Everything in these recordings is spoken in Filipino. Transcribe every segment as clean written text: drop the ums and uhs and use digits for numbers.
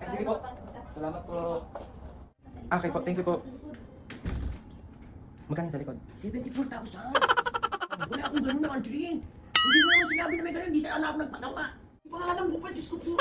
Sige po. Salamat po. Okay po, thank you po. Magkano sa likod? 74,000. Wala akong ganun na country. Hindi mo naman sinabi na may ganun, hindi sa anak nagpatawa. Pangalan mo pa, Diyos ko po.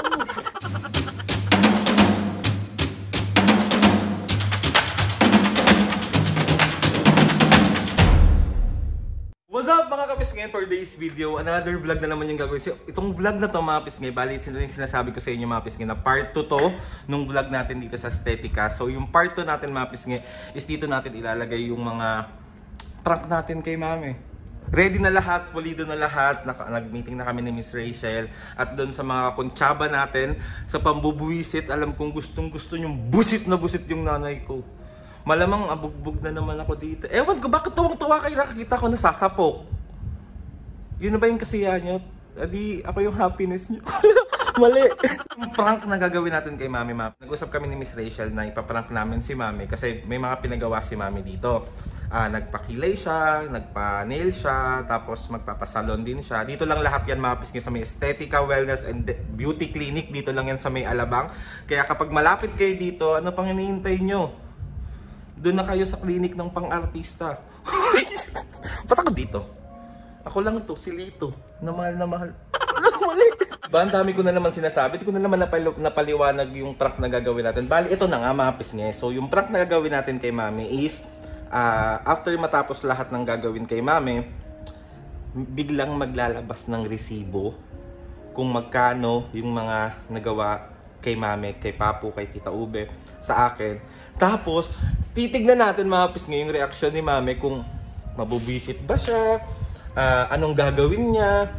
What's up mga kapisngay, for today's video, another vlog na naman yung gagawin. So, itong vlog na to mga kapisngay, bali yung sinasabi ko sa inyo mga kapisngay na part 2 to nung vlog natin dito sa Estetica. So yung part 2 natin mga kapisngay is dito natin ilalagay yung mga prank natin kay mami. Ready na lahat, pulido na lahat, nag-meeting na kami ni Miss Rachel. At doon sa mga kontsaba natin, sa pambubuwisit, alam kong gustong gusto yung busit na busit yung nanay ko. Malamang abugbog na naman ako dito. Ewan ko, bakit tuwang-tuwa kayo nakakita ko nasasapok? Yun na ba yung kasiyahan nyo? Adi, ako yung happiness nyo. Mali! Yung prank na gagawin natin kay Mami. Nag-usap kami ni Miss Rachel na ipaprank namin si Mami kasi may mga pinagawa si Mami dito. Nagpa-kilay siya, nagpa-nail siya, tapos magpapasalon din siya. Dito lang lahat yan mga pisngi sa may Estetica Wellness and Beauty Clinic. Dito lang yan sa may Alabang. Kaya kapag malapit kayo dito, ano pang hinihintay nyo? Doon na kayo sa clinic ng pang-artista. Ba't ako dito? Ako lang to, si Lito. Na mahal na mahal. Mali! Ba, ang dami ko na naman sinasabi. Hindi ko na naman napaliwanag yung prank na gagawin natin. Bali, ito na nga mga pisngi. So, yung prank na gagawin natin kay Mami is after matapos lahat ng gagawin kay Mami, biglang maglalabas ng resibo kung magkano yung mga nagawa kay Mami, kay Papu, kay Tita Ube, sa akin. Tapos, titignan natin mga pisngi yung reaksyon ni Mami kung mabubisit ba siya, anong gagawin niya,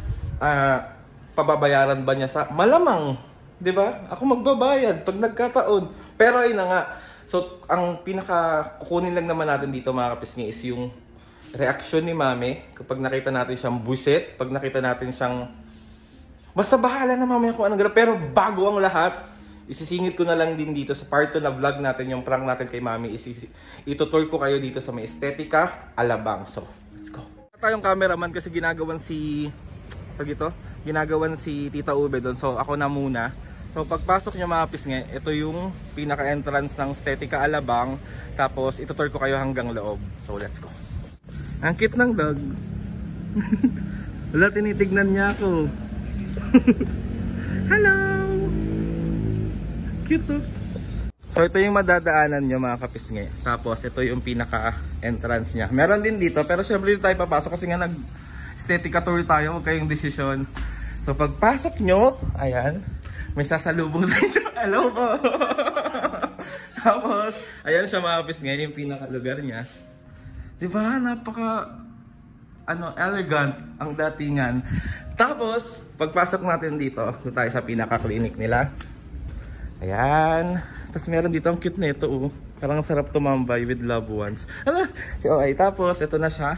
pababayaran ba niya sa... Malamang, di ba? Ako magbabayad pag nagkataon. Pero ayun na nga. So, ang pinaka-kukunin lang naman natin dito mga kapisngi is yung reaksyon ni Mami kapag nakita natin siyang busit, pag nakita natin siyang... Basta bahala na mamaya kung anong gano'n. Pero bago ang lahat, isisingit ko na lang din dito sa part 2 na vlog natin, yung prank natin kay Mami. Itutour ko kayo dito sa may Estetica, Alabang. So, let's go. Tayong cameraman kasi ginagawan si Tita Ube doon. So, ako na muna. So, pagpasok nyo mga pisngi, ito yung pinaka-entrance ng Estetica, Alabang. Tapos, itutour ko kayo hanggang loob. So, let's go. Ang cute ng dog. Wala, tinitignan niya ako. Hello! Cute oh. So ito yung madadaanan nyo mga kapisngi. Tapos ito yung pinaka-entrance nya. Meron din dito pero syempre dito tayo papasok kasi nga nag-Estetica tour tayo. Huwag kayong desisyon. So pagpasok nyo, ayan, may sasalubong sa inyo. Hello po! Tapos, ayan siya mga kapisngi, yung pinaka-lugar nya. Diba? Napaka... elegant ang datingan. Tapos, pagpasok natin dito, doon tayo sa pinaka-clinic nila. Ayan. Tapos meron dito ang cute nito, oh. Parang sarap tumambay with loved ones. Okay, tapos ito na siya.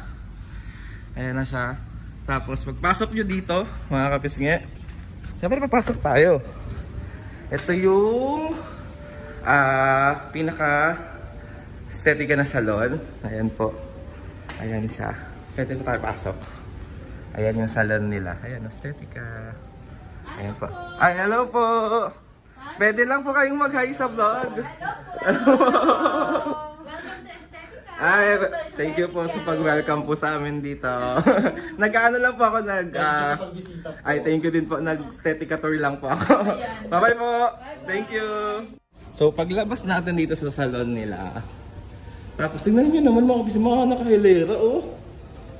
Ayan na siya. Tapos pagpasok nyo dito, mga kapisngi, siyempre papasok tayo. Ito yung pinaka-Estetica na salon. Ayan po. Ayan siya. Pwede po tayo pasok. Ayan yung salon nila. Ayan, Estetica. Ayan po. Ay, hello po! Pwede lang po kayong mag-hi sa vlog. Welcome to Estetica. Ay, thank you po sa pag-welcome po sa amin dito. Nag-ano lang po ako, ay, thank you din po. Nag-Estetica tour lang po ako. Bye-bye po. Thank you. So, paglabas natin dito sa salon nila. Tapos, tingnan nyo naman mga nakahilera, oh.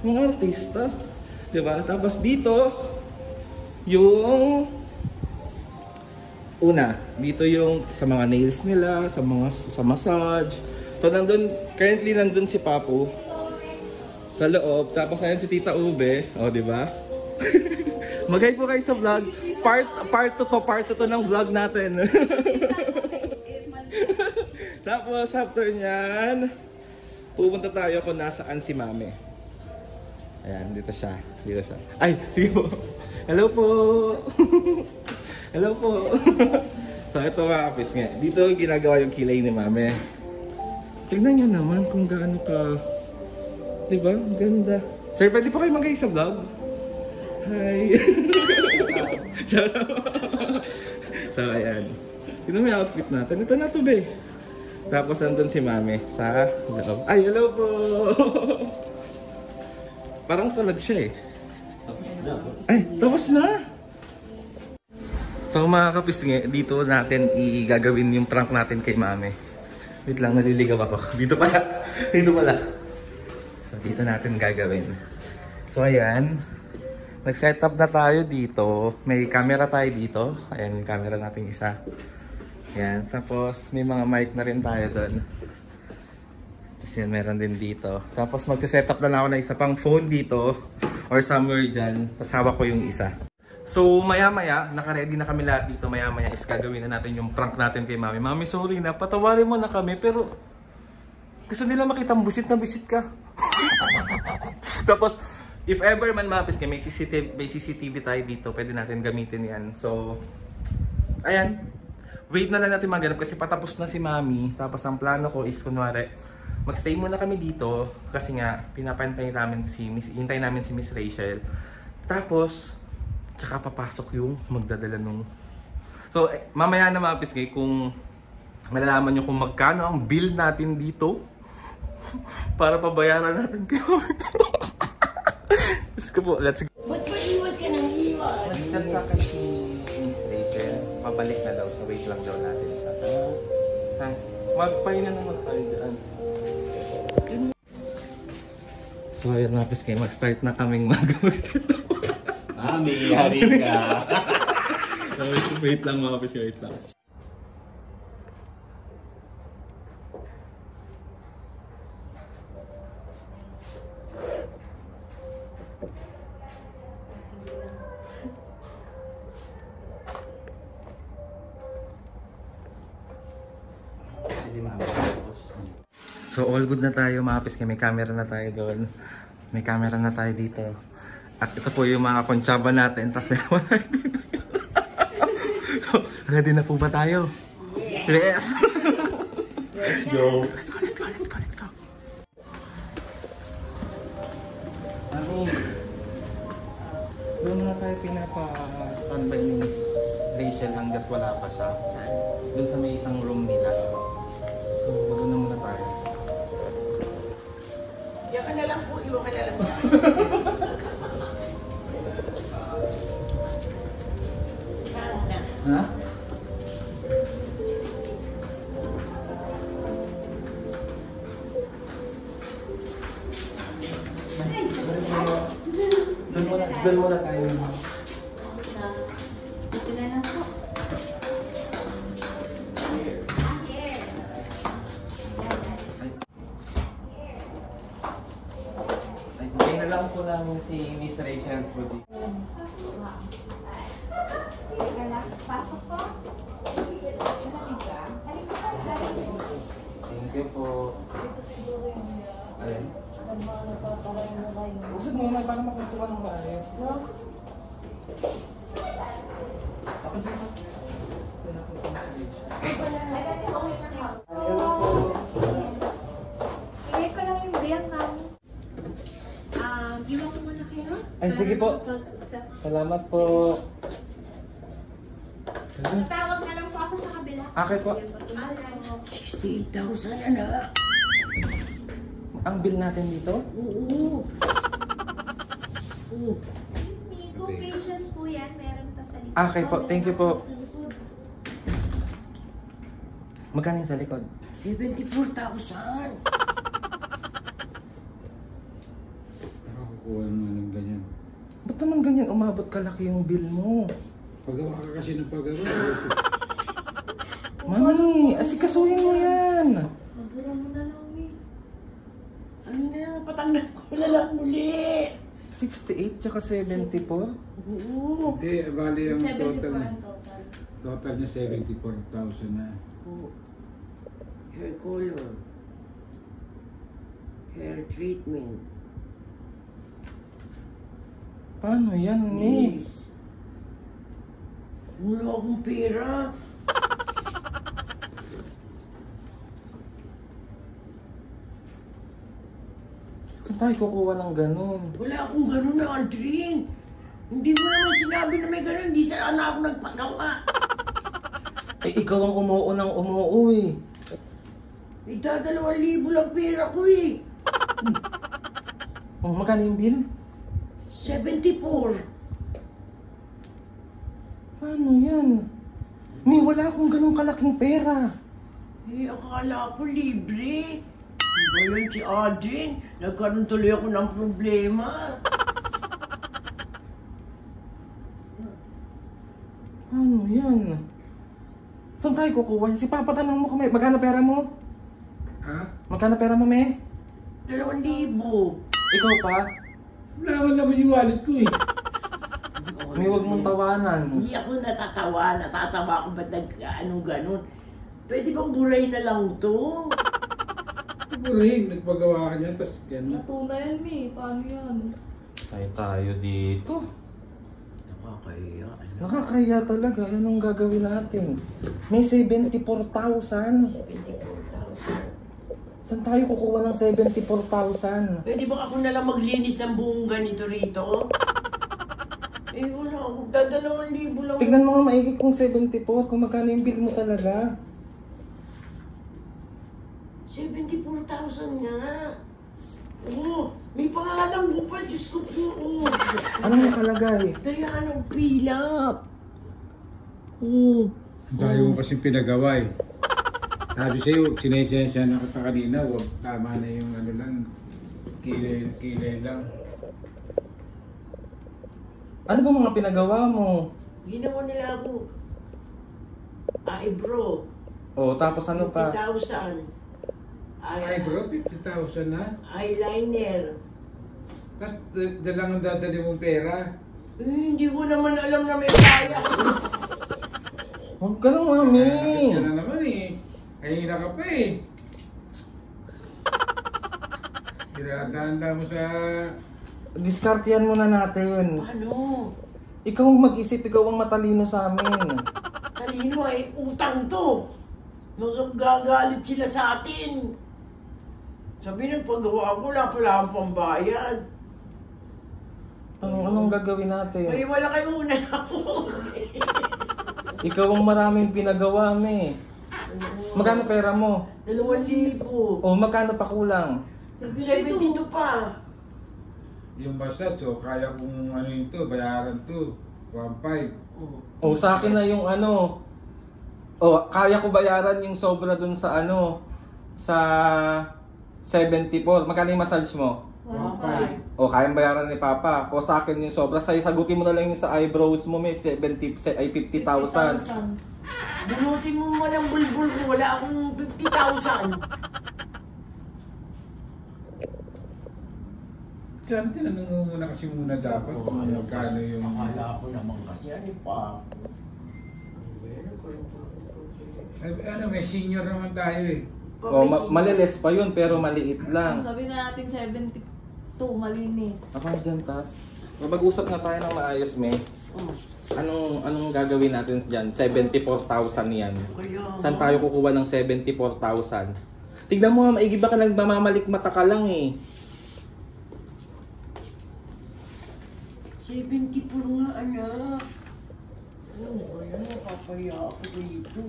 Mga artista. Diba? Tapos dito, yung... dito yung sa mga nails nila, sa massage. So currently nandun si Papu sa loob. Tapos ayan si Tita Ube, oh, di ba? Mag-hi po kayo sa vlog. Part 2 ng vlog natin. Tapos after nyan, pupunta tayo kung nasaan si Mami. Ayan, dito siya. Ay, sige po. Hello po. Hello po. So ito mga kapisngi, dito ginagawa yung kilay ni Mami. Tignan nyo naman kung gaano ka, diba? Ganda. Sir, pwede po kayo mag-hi sa vlog? Hi. So ayan. Tignan mo yung outfit natin. Ito na to, be. Tapos nandun si Mami sa loob. Ay, hello po! Parang talag siya eh. Ay, tapos na! So mga kapisngi, dito natin igagawin yung prank natin kay Mami. Wait lang, naliligaw ako. Dito pala. Dito pala. So dito natin gagawin. So ayan. Nag-setup na tayo dito. May camera tayo dito. Ayan yung camera natin isa. Ayan. Tapos may mga mic na rin tayo doon. Tapos yan, meron din dito. Tapos mag-setup na lang ako ng isa pang phone dito. Or somewhere dyan. Tapos hawak ko yung isa. So maya-maya, naka-ready na kami lahat dito. Maya-maya is gagawin na natin yung prank natin kay Mami. Mami, sorry na. Patawarin mo na kami. Pero gusto nila makita busit na busit ka. Tapos, if ever man mapis ka, may CCTV tayo dito. Pwede natin gamitin yan. So, ayan. Wait na lang natin maganap kasi patapos na si Mami. Tapos ang plano ko is, kunwari, magstay muna kami dito. Kasi nga, pinapantay namin hintay namin si Miss Rachel. Tapos, tsaka papasok yung magdadala nung... So, mamaya na mapis kayo kung malalaman nyo kung magkano ang bill natin dito para pabayaran natin kayo. Let's go po, let's go. Ba't ba iwas ka ng iwas? Nag-send sa akin si Miss Rachel. Pabalik na daw, so wait lang daw natin siya. Ha? Magpahinga naman tayo dyan. So, ayun mapis kayo, mag-start na kaming mag-mag-set. Mami, hari ka. Wait lang mga kapis, wait lang. So all good na tayo mga kapis, may camera na tayo doon. May camera na tayo dito. At ito po yung mga kontsaba natin. Tapos may mga So, ready na po ba tayo? Yes! Let's go. Let's go, let's go, let's go, let's go. Mami, doon na tayo pinapa-standby ni Miss Rachel hanggat wala pa siya. Doon sa may isang room nila. So, doon na muna tayo. Diyan ka na lang po, iwan ka na lang. Ha? Doon muna tayo. Ito na lang po. Ay, na lang po namin si Miss Rachel po dito. Pasok po. Thank you po. Ito siguro yung Alin? mga napaparayan na kayo. Usad mo naman para makukuha ng maayos. No? Ako dito. Ito na po si Miss Rachel. Hingay ko lang yung biyan namin. Iwan ko muna kayo. Ay, sige po. Salamat po. Tawag na lang po ako sa kabila. Okay po. 68,000 na. Ang bill natin dito? Oo. Oo. Excuse me, 2 pages po yan. Meron pa sa likod. Okay po, thank you po. Magkano yung sa likod? 74,000. Nakakukuha naman ng ganyan. Ba't naman ganyan umabot kalaki yung bill mo? Pagawa ka kasi ng pagawa. Mami, asikasuhin mo yan. Mabura mo na lang, eh. Ano na lang, patanggal ko na lang muli. 68 tsaka 74? Oo. Hindi, bali ang 74 total. ang total. Total niya 74,000 na. Oo. Hair color. Hair treatment. Paano yan, Miss? Wala akong pera. Saan tayo kukuha ng ganun? Wala akong ganun na, Aldrin. Hindi mo naman sinabi na may ganun. Hindi sana ako nagpagawa. Eh, ikaw ang umuo ng umuo eh. Ita, 2,000 lang pera ko eh. Oh, magkano yung bill? 74. Paano yan? May wala akong ganun kalaking pera. Eh, akala ko libre. Ano ba yun si Adrian? Nagkaroon tuloy ako ng problema. Paano yan? Saan tayo kukuha? Si Papa, tanong mo kung may magkano pera mo? Ha? Magkano pera mo, me? 2,000. Ikaw pa? Wala ko naman yung wallet ko eh. May huwag mong tawanan. Hindi ako natatawa. Natatawa ako ba't anong ganun? Pwede bang bulay na lang to? Purahin, nagpagawa ka niyan, tapos gano'n. Natunay yan, Mi. Paano yan? Tayo dito. Nakakaya. Nakakaya talaga. Anong gagawin natin? May 74,000. 24,000. Saan tayo kukuha ng 74,000? Pwede bang ako na lang maglinis ng buong ganito rito? Eh wala ako. 2,000 lang. Tignan mo nga maigi kung 74, kung magkano yung bill mo talaga. 74,000 nga. Oo, may pangalan mo pa. Diyos ko po. Anong nakalagay? Trianong pilap. Oo. Dahil mo kasi pinagawa eh. Sabi sa'yo, sinesensya na kita kanina, wag tama na yung ano lang, kilay lang. Ano ba mga pinagawa mo? Ginawa nila ako. Eyebrow. Oh, tapos ano pa? 50,000. Ay bro, 50,000 na. Eyeliner. Tapos dyan lang ang dadali mong pera. Eh, hindi ko naman alam na may kaya. Huwag ka lang, mami. Nakakit ka na naman eh. Kanina ka pa eh. Dinadaan mo sa... Diskartehan muna natin. Ano? Ikaw ang mag-isip, ikaw ang matalino sa amin. Talino ay utang to. Magagalit sila sa atin. Sabi ng paggawa ko, wala pala akong pambayad. Anong gagawin natin? May wala kayo una ako. Ikaw ang maraming pinagawa, me. Magkano pera mo? 2,000. O, magkano pa kulang? 72 pa. Yung basta, so kaya kong ano yun to, bayaran to. 1.5. O, sa akin na yung ano. O, kaya ko bayaran yung sobra dun sa ano. Sa 74. Magkano yung massage mo? 1.5. O, kayang bayaran ni Papa. O, sa akin yung sobra. Sa'yo, sagutin mo na lang yung sa eyebrows mo, may 50,000. Bunutin mo mo ng bulbul ko. Wala akong 50,000. Kaya tinanong mo muna kasi muna dapat kung magkano yung... Akala ko naman kasi ano pa. Ano, may senior naman tayo eh. O, maliles pa yun, pero maliit lang. Sabi na natin 72, malinis. Ako dyan, Tat. Mag-usap na tayo ng maayos, me. Anong gagawin natin dyan? 74,000 yan. Saan tayo kukuha ng 74,000? Tignan mo nga, maigi ba ka nagmamamalik mata ka lang eh. 74 nga, anak. Ano ba yan? Nakapaya ako dito.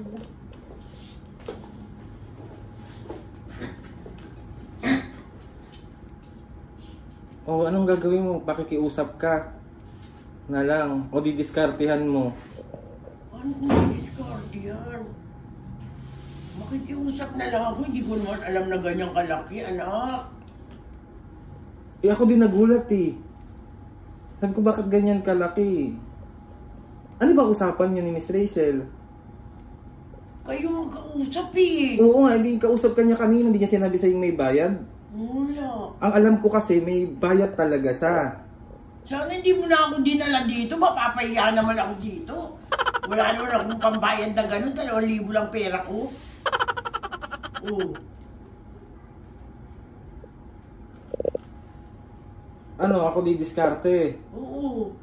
O, anong gagawin mo? Pakikiusap ka na lang. O, didiskartehan mo. Ano kung discard yan? Makikiusap na lang ako. Hindi ko naman alam na ganyang kalaki, anak. Eh, ako din nagulat eh. Sabi ko, bakit ganyan kalaki? Ano ba usapan niyo ni Miss Rachel? Kayo magkausap eh. Oo nga, hindi kausap kanya kanina. Hindi niya sinabi sa'yo may bayad. Wala. Ang alam ko kasi, may bayad talaga siya. Sana hindi mo na ako dinala dito. Mapapahiya naman ako dito. Wala naman akong pambayad na gano'n. 2,000 lang pera ko. Oo. Ano, ako didiskarte? Oo.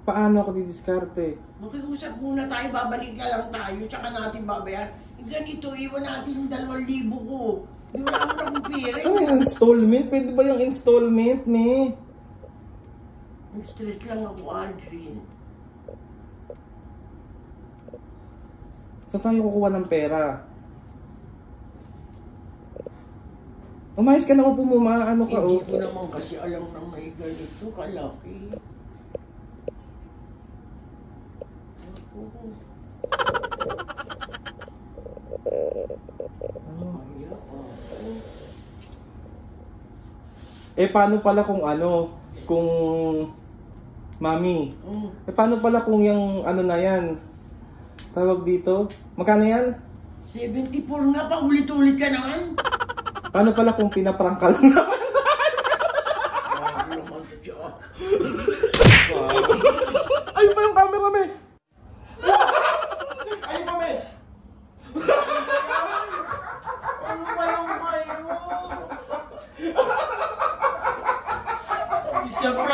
Paano ako didiskarte? Makiusap muna tayo. Babalik na lang tayo. Tsaka natin babayaran. Ganito, iwan natin yung 2,000 ko. Di wala naman akong pera. Ano yung installment? Pwede ba yung installment, me? Stress lang ako, Aldrin. Saan tayo kukuha ng pera? Umayos ka na, upo mo, maano ka, Hindi oh. ko naman kasi alam na may ganito kalaki. Eh, paano pala kung ano, kung... Mami, paano pala kung yung ano na yan? Tawag dito? Magkano yan? 74 nga pa, ulit-ulit ka naman. Paano pala kung pinaprank ka lang naman? Ayun pa yung camera, me! Ayun pa, me! Ano ba yung kayo? Siyempre.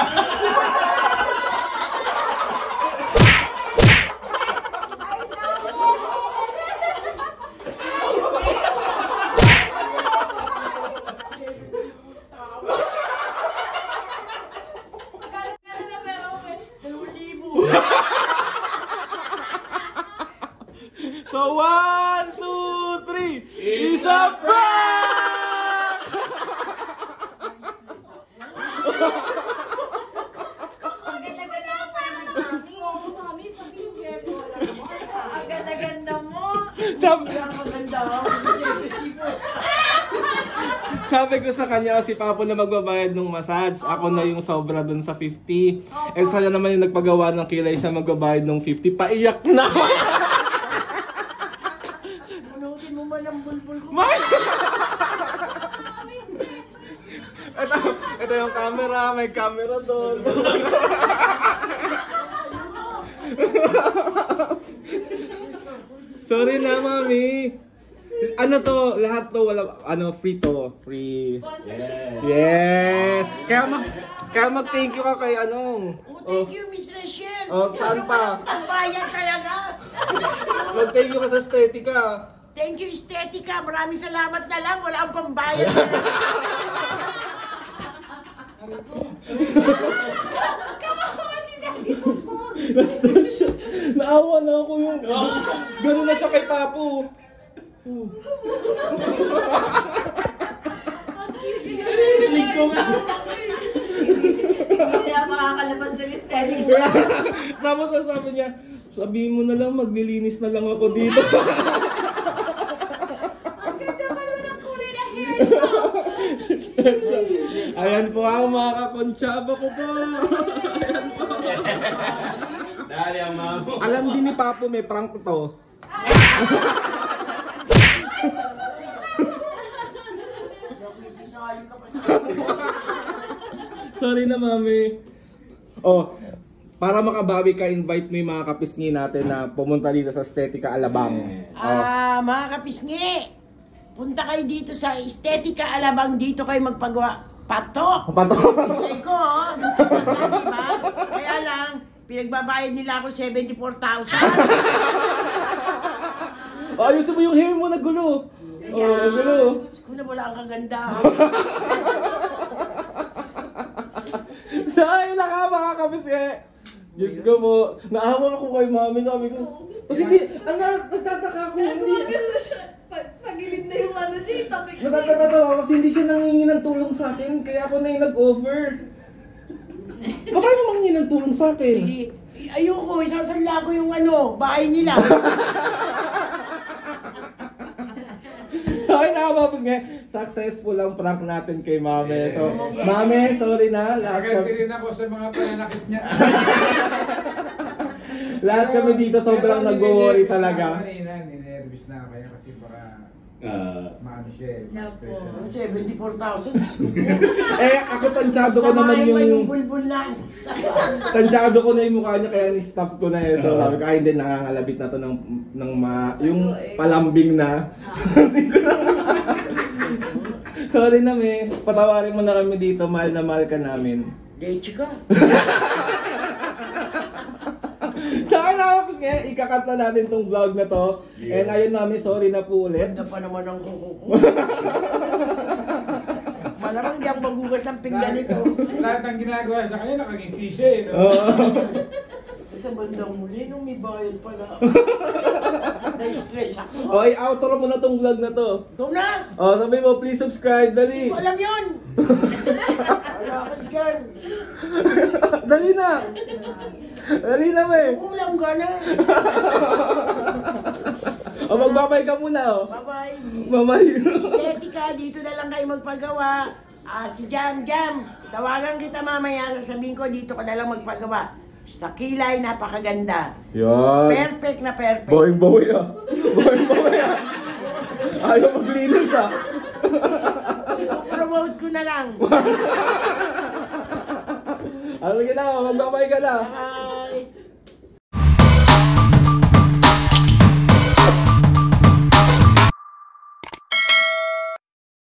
So, 1, 2, 3! It's a prank! Ang ganda-ganda mo pa naman, Mami. Oo, Mami, pati yung hair ko. Ang ganda-ganda mo. Sabi, Ang maganda. sabi ko sa kanya, si Papo na magbabayad ng massage. Ako na yung sobra dun sa 50. And sana naman yung nagpagawa ng kilay siya magbabayad ng 50. Paiyak na! Punutin mo man ang bulbul ko. Ito yung camera, may camera doon. Sorry na, Mami. Ano to, lahat to, wala, ano, free to. Free. Yeah. Kaya mag-thank you ka kay ano. Oh, thank you, Miss Rachel. Oh, saan pa? Ang bayan talaga. Mag-thank you ka sa Estetica. Thank you, Estetica. Maraming salamat na lang. Wala ang pambayad. Naawa na ako yung... Ganun na siya kay Papo. Narinig ko nga. Hindi na makakalabas ng aesthetic. Tapos sabi niya, sabihin mo na lang, maglilinis na lang ako dito. Ang ganda pa naman ang kulay na hair ko. Ayan po ang mga kakonsyaba ko po. Ayan po. Dali ang mamo. Alam din ni Papo may prank to. Sorry na, Mami. Oh, para makabawi ka, invite mo yung mga kapisngi natin na pumunta dito sa Estetica Alabang. Mga kapisngi, punta kayo dito sa Estetica Alabang. Dito kayo magpagawa. Patok! Pato. Ay ko, diba? Kaya lang, pinagbabayad nila ako 74,000. Oh, ayusin mo yung hair mo, nagulo. Oh, nagulo. Kung na wala kang ganda. So, ayun na ka mga kapisngi. Diyos ko po, naawa ako kay Mami, sabi ko. Kasi di, nagtataka ako, hindi. Pagilid na yung ano dito. Nagtataka ako kasi hindi siya nangingi ng tulong sa akin, kaya ako na yung nag-offer. Baka mo mangingi ng tulong sa akin. Ayoko, isasanla ko yung ano, bahay nila. So, ayun na kapapos nga, successful ang prank natin kay Mami. So, Mami, sorry na. Naganti rin ako sa mga pananakit niya. Lahat kami dito sobrang nag-worry talaga. Kanina, ninervous na kaya kasi baka maano siya eh. Napo. 74,000. Eh, ako tansyado ko naman Samahin mo yung yung... bulbul lang. Tansyado ko na yung mukha niya kaya ni-stop ko na eh. So, sabi ko, ay hindi, nangangalabit na to ng yung palambing na. Sorry na, me. Patawarin mo na kami dito. Mahal na mahal ka namin. Deche ka. So, ayun na, kapos nga, ikakanta natin tong vlog na to. And ayun, Mami, sorry na po ulit. Ganda pa naman ang kuko ko. Malamang di ako magugas ng pinggan nito. Lahat ng ginagawa sa kanya nakangiti siya eh. No? Oo. sa bandang muli, nung may bayad pala ako. Na-stress ako. Okay, outro mo na tong vlog na to. Ikaw na! Oh, sabi mo, please subscribe, dali. Hindi ko alam yun! Wala ka dyan. Dali na. Dali na, me. Kulang ka na. O, magbabay ka muna, oh. Bye-bye. Mamay. Estetika, dito na lang kayo magpagawa. Si Jam, tawagan kita mamaya. Sabihin ko, dito ka na lang magpagawa. Sa kilay, napakaganda. Yan. Perfect na perfect. Boing-boy, ah. Boing-boy, ah. Ayaw maglinis, ah. Promote ko na lang. Ano ginawa? Magbabay ka na. Ah,